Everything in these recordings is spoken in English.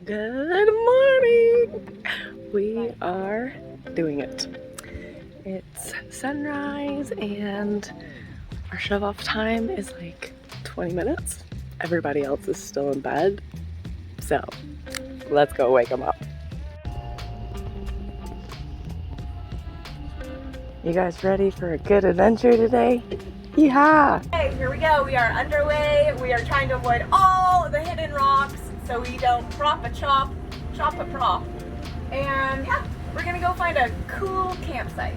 Good morning! We are doing it. It's sunrise and our shove off time is like 20 minutes. Everybody else is still in bed, so let's go wake them up. You guys ready for a good adventure today? Yeehaw! Okay, here we go. We are underway. We are trying to avoid all the hidden rocks so we don't chop a prop. And yeah, we're gonna go find a cool campsite.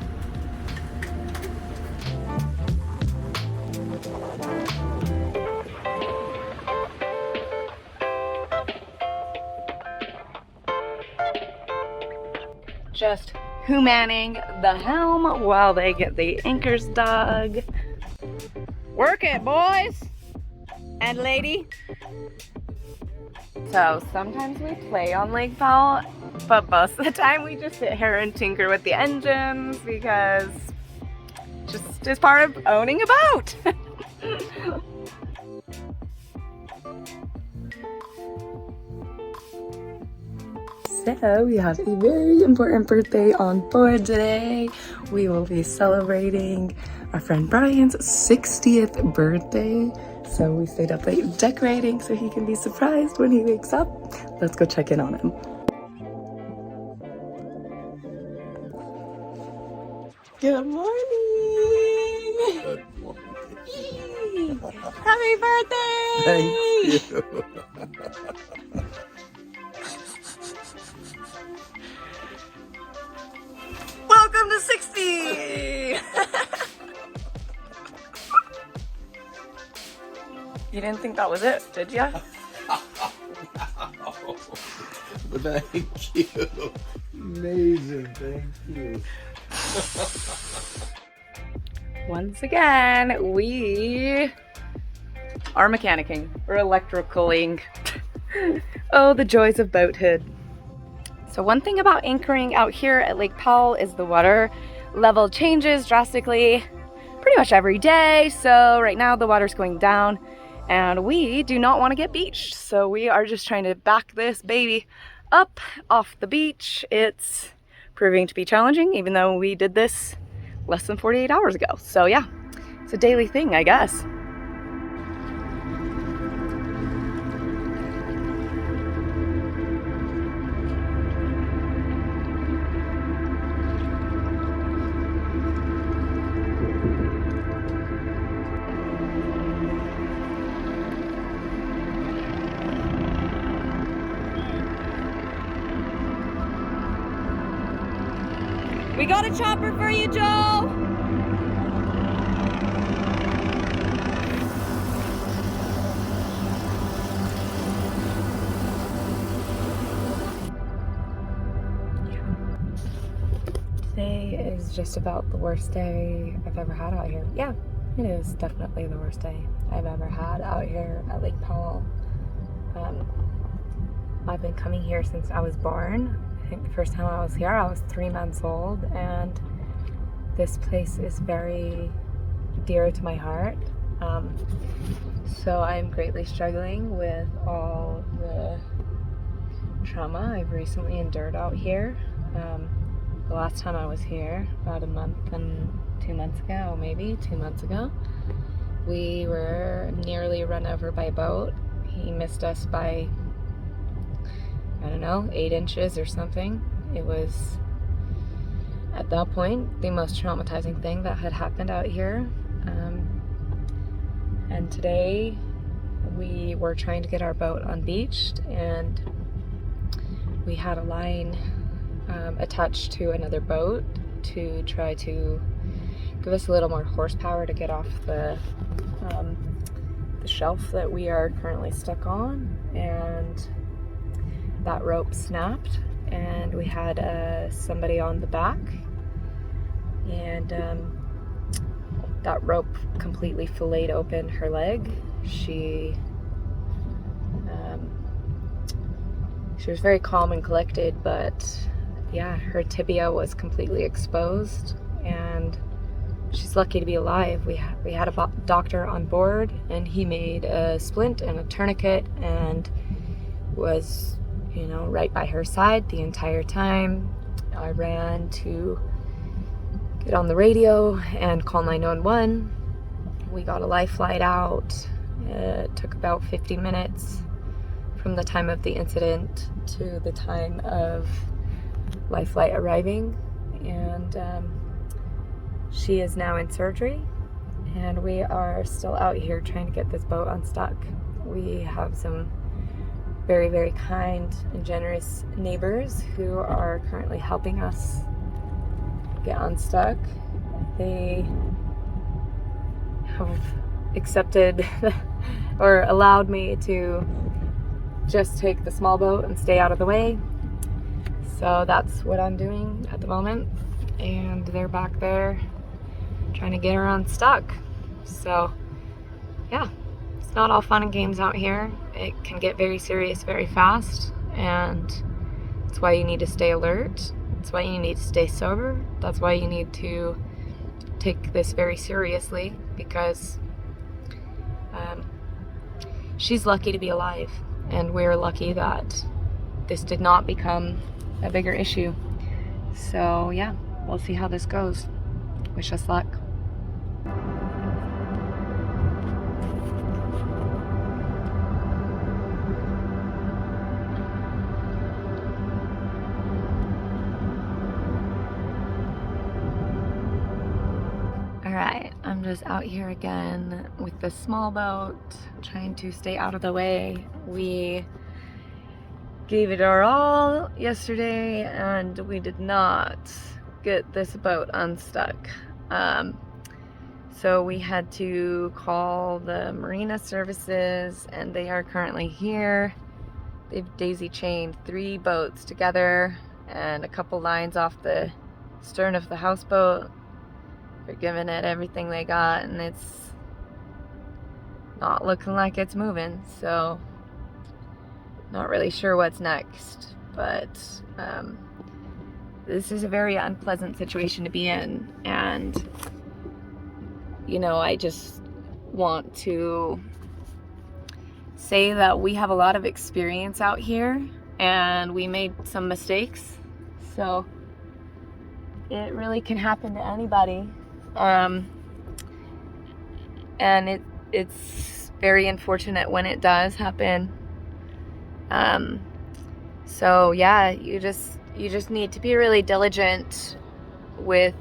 Just humaning the helm while they get the anchors dug. Work it, boys and lady. So sometimes we play on Lake Powell, but most of the time we just sit here and tinker with the engines because just is part of owning a boat. So we have a very important birthday on board today. We will be celebrating our friend Brian's 60th birthday. So we stayed up late decorating so he can be surprised when he wakes up. Let's go check in on him. Good morning! Good morning. Happy birthday! Thank you. Welcome to 60! You didn't think that was it, did ya? Thank you. Amazing, thank you. Once again, we are mechanicking or electricaling. Oh, the joys of boathood. So one thing about anchoring out here at Lake Powell is the water level changes drastically pretty much every day. So right now the water's going down and we do not want to get beached. So we are just trying to back this baby up off the beach. It's proving to be challenging, even though we did this less than 48 hours ago. So yeah, it's a daily thing, I guess. We got a chopper for you, Joe! Today is just about the worst day I've ever had out here. Yeah, it is definitely the worst day I've ever had out here at Lake Powell. I've been coming here since I was born. I think the first time I was here, I was 3 months old, and this place is very dear to my heart. So I'm greatly struggling with all the trauma I've recently endured out here. The last time I was here, about a month and 2 months ago, maybe 2 months ago, we were nearly run over by a boat. He missed us by, I don't know, 8 inches or something. It was, at that point, the most traumatizing thing that had happened out here. And today, we were trying to get our boat unbeached, and we had a line attached to another boat to try to give us a little more horsepower to get off the shelf that we are currently stuck on, and that rope snapped, and we had somebody on the back, and that rope completely filleted open her leg. She was very calm and collected, but yeah, her tibia was completely exposed, and she's lucky to be alive. We had a doctor on board, and he made a splint and a tourniquet and was you know, right by her side the entire time. I ran to get on the radio and call 911. We got a life flight out. It took about 50 minutes from the time of the incident to the time of life flight arriving. And she is now in surgery, and we are still out here trying to get this boat unstuck. We have some very, very kind and generous neighbors who are currently helping us get unstuck. They have accepted or allowed me to just take the small boat and stay out of the way. So that's what I'm doing at the moment. And they're back there trying to get her unstuck. So yeah, it's not all fun and games out here. It can get very serious very fast, and that's why you need to stay alert. That's why you need to stay sober. That's why you need to take this very seriously, because she's lucky to be alive, and we're lucky that this did not become a bigger issue. So yeah, we'll see how this goes. Wish us luck. Alright, I'm just out here again with the small boat, trying to stay out of the way. We gave it our all yesterday, and we did not get this boat unstuck. So we had to call the marina services, and they are currently here. They've daisy chained 3 boats together and a couple lines off the stern of the houseboat. They're giving it everything they got, and it's not looking like it's moving, so not really sure what's next. But this is a very unpleasant situation to be in, and you know, I just want to say that we have a lot of experience out here, and we made some mistakes, so it really can happen to anybody. And it's very unfortunate when it does happen. So yeah, you just need to be really diligent with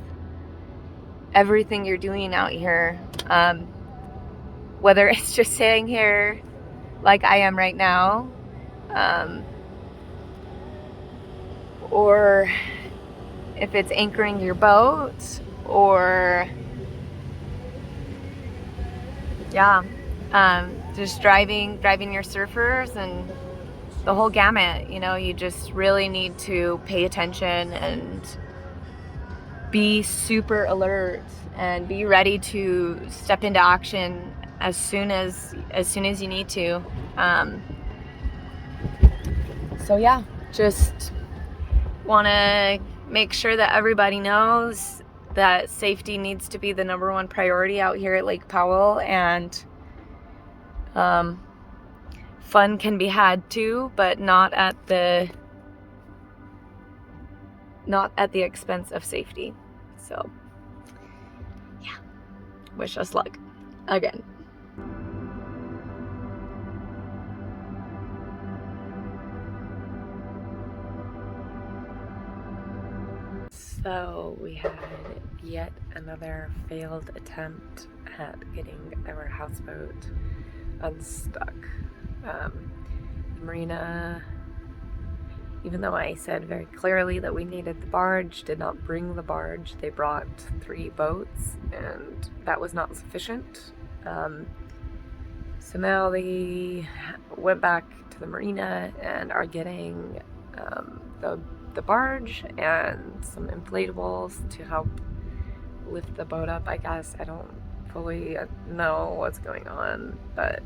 everything you're doing out here. Whether it's just sitting here like I am right now, or if it's anchoring your boat, or just driving your surfers, and the whole gamut. You know, you just really need to pay attention and be super alert and be ready to step into action as soon as you need to. So yeah, just want to make sure that everybody knows that safety needs to be the #1 priority out here at Lake Powell, and fun can be had too, but not at the expense of safety. So yeah, wish us luck again. So we had yet another failed attempt at getting our houseboat unstuck. The marina, even though I said very clearly that we needed the barge, did not bring the barge. They brought 3 boats, and that was not sufficient. So now they went back to the marina and are getting the barge and some inflatables to help lift the boat up, I guess. I don't fully know what's going on, but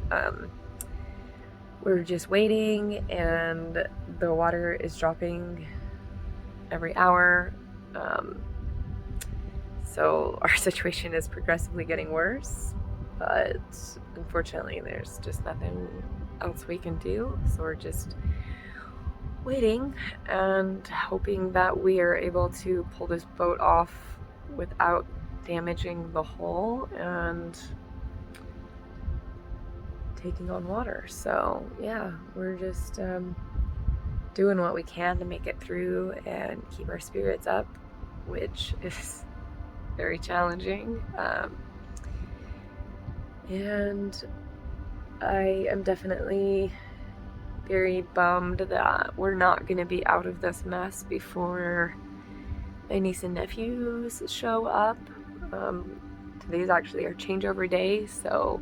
we're just waiting, and the water is dropping every hour. So our situation is progressively getting worse, but unfortunately there's just nothing else we can do. So we're waiting and hoping that we are able to pull this boat off without damaging the hull and taking on water. So yeah, we're just doing what we can to make it through and keep our spirits up, which is very challenging. And I am definitely very bummed that we're not going to be out of this mess before my niece and nephews show up. Today's actually our changeover day, so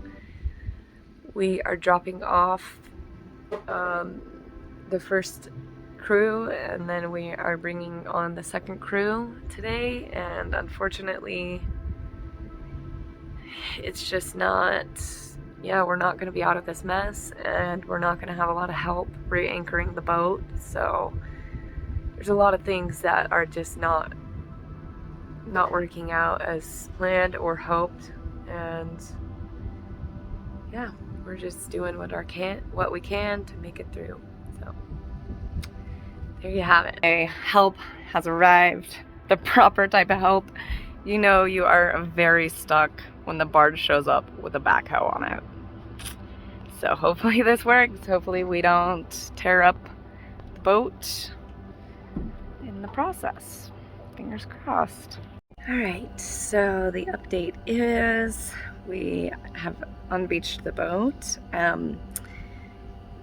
we are dropping off the first crew, and then we are bringing on the second crew today, and unfortunately it's just not, yeah, we're not going to be out of this mess, and we're not going to have a lot of help re-anchoring the boat. So there's a lot of things that are just not working out as planned or hoped, and yeah, we're just doing what we can to make it through. So there you have it. Help has arrived, the proper type of help. You know you are very stuck when the barge shows up with a backhoe on it. So hopefully this works. Hopefully we don't tear up the boat in the process. Fingers crossed. Alright, so the update is we have unbeached the boat.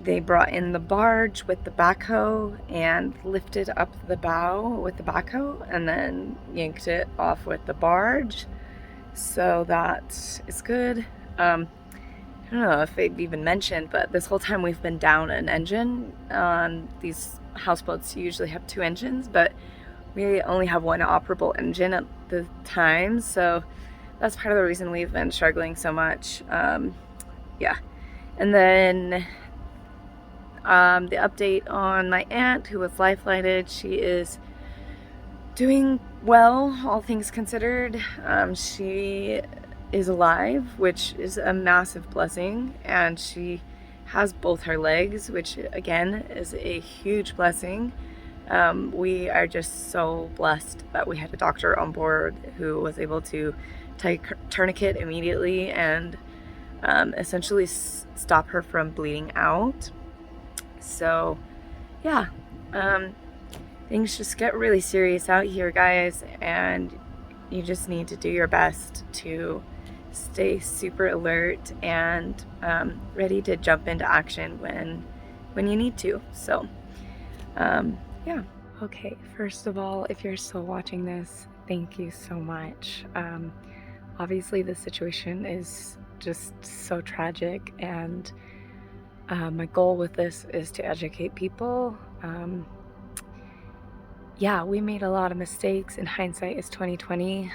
They brought in the barge with the backhoe and lifted up the bow with the backhoe and then yanked it off with the barge. So that is good. I don't know if they've even mentioned, but this whole time we've been down an engine. On these houseboats you usually have 2 engines, but we only have 1 operable engine at the time, so that's part of the reason we've been struggling so much. Yeah, and then the update on my aunt who was life-flighted, she is doing well, all things considered. She is alive, which is a massive blessing, and she has both her legs, which again is a huge blessing. We are just so blessed that we had a doctor on board who was able to tie tourniquet immediately and essentially stop her from bleeding out. So yeah, things just get really serious out here, guys, and you just need to do your best to stay super alert and ready to jump into action when you need to. So yeah. Okay, first of all, if you're still watching this, thank you so much. Obviously the situation is just so tragic, and my goal with this is to educate people. Yeah, we made a lot of mistakes. In hindsight is 2020.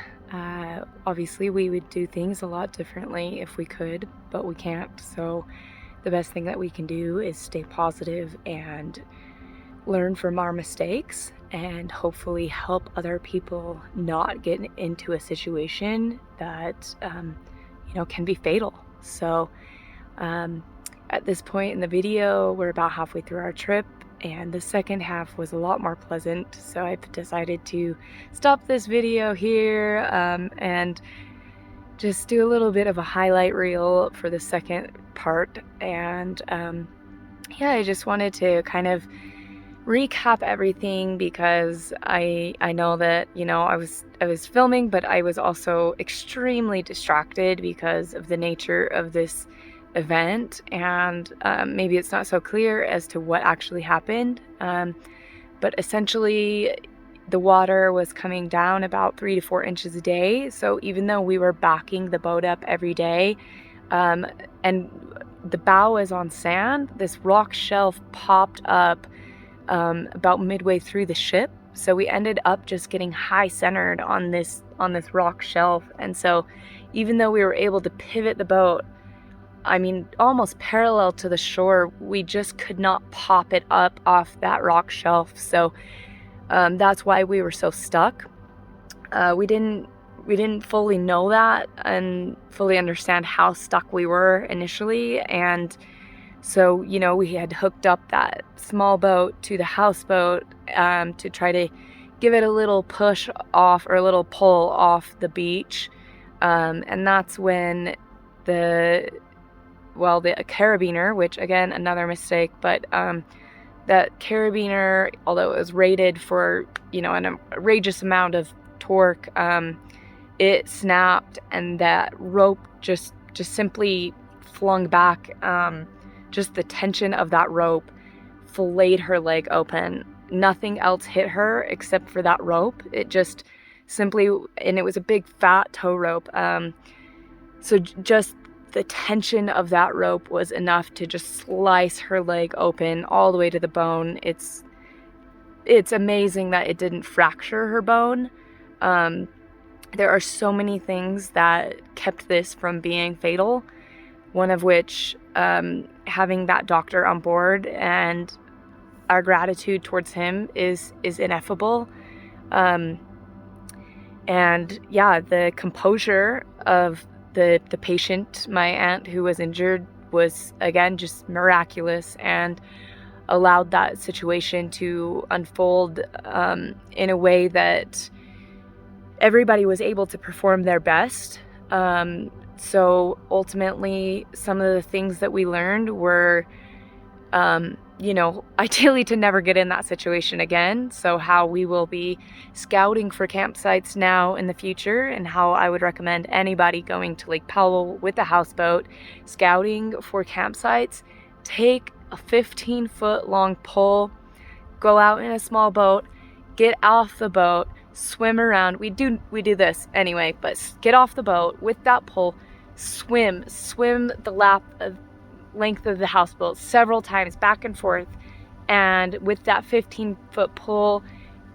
Obviously we would do things a lot differently if we could, but we can't. So the best thing that we can do is stay positive and learn from our mistakes and hopefully help other people not get into a situation that can be fatal. So at this point in the video, we're about halfway through our trip, and the second half was a lot more pleasant, so I've decided to stop this video here and just do a little bit of a highlight reel for the second part. And yeah, I just wanted to kind of recap everything, because I know that I was filming, but I was also extremely distracted because of the nature of this event, and maybe it's not so clear as to what actually happened, but essentially the water was coming down about 3 to 4 inches a day. So even though we were backing the boat up every day, and the bow is on sand, this rock shelf popped up about midway through the ship, so we ended up just getting high centered on this rock shelf. And so even though we were able to pivot the boat, I mean almost parallel to the shore, we just could not pop it up off that rock shelf. So that's why we were so stuck. We didn't fully know that and fully understand how stuck we were initially, and So, you know, we had hooked up that small boat to the houseboat to try to give it a little push off, or a little pull off the beach. And that's when the carabiner, which again, another mistake, but that carabiner, although it was rated for, you know, an outrageous amount of torque, it snapped, and that rope just simply flung back. Just the tension of that rope filleted her leg open. Nothing else hit her except for that rope. It just simply, and it was a big fat tow rope. So just the tension of that rope was enough to just slice her leg open all the way to the bone. It's amazing that it didn't fracture her bone. There are so many things that kept this from being fatal. One of which, having that doctor on board, and our gratitude towards him is ineffable. And yeah, the composure of the patient, my aunt who was injured, was again just miraculous, and allowed that situation to unfold in a way that everybody was able to perform their best. So ultimately, some of the things that we learned were, you know, ideally to never get in that situation again. So how we will be scouting for campsites now in the future, and how I would recommend anybody going to Lake Powell with a houseboat, scouting for campsites, take a 15-foot long pole, go out in a small boat, get off the boat, swim around. We do this anyway, but get off the boat with that pole, swim the length of the houseboat several times back and forth, and with that 15-foot pole,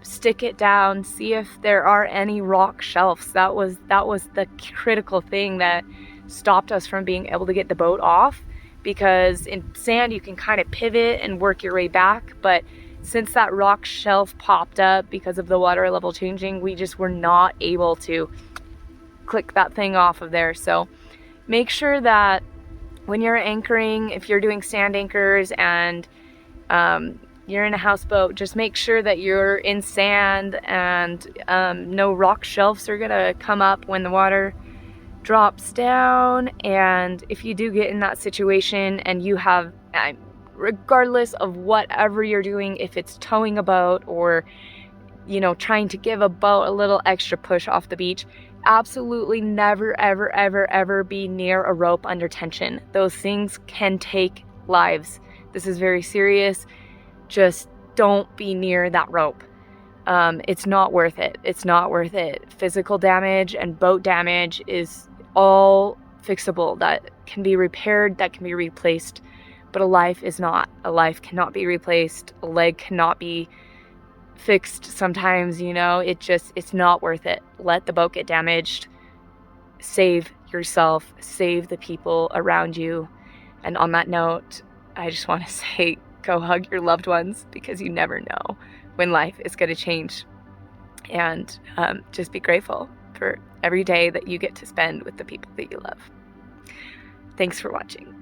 stick it down, see if there are any rock shelves. That was the critical thing that stopped us from being able to get the boat off, because in sand you can kind of pivot and work your way back, but since that rock shelf popped up because of the water level changing, we just were not able to click that thing off of there. So make sure that when you're anchoring, if you're doing sand anchors and you're in a houseboat, just make sure that you're in sand, and no rock shelves are gonna come up when the water drops down. And if you do get in that situation and you have, regardless of whatever you're doing, if it's towing a boat or, you know, trying to give a boat a little extra push off the beach, absolutely never, ever, ever, ever be near a rope under tension. Those things can take lives. This is very serious. Just don't be near that rope. It's not worth it. It's not worth it. Physical damage and boat damage is all fixable. That can be repaired, that can be replaced. But a life is not. A life cannot be replaced. A leg cannot be fixed sometimes, you know. It's not worth it. Let the boat get damaged. Save yourself. Save the people around you. And on that note, I just want to say, go hug your loved ones, because you never know when life is going to change. And just be grateful for every day that you get to spend with the people that you love. Thanks for watching.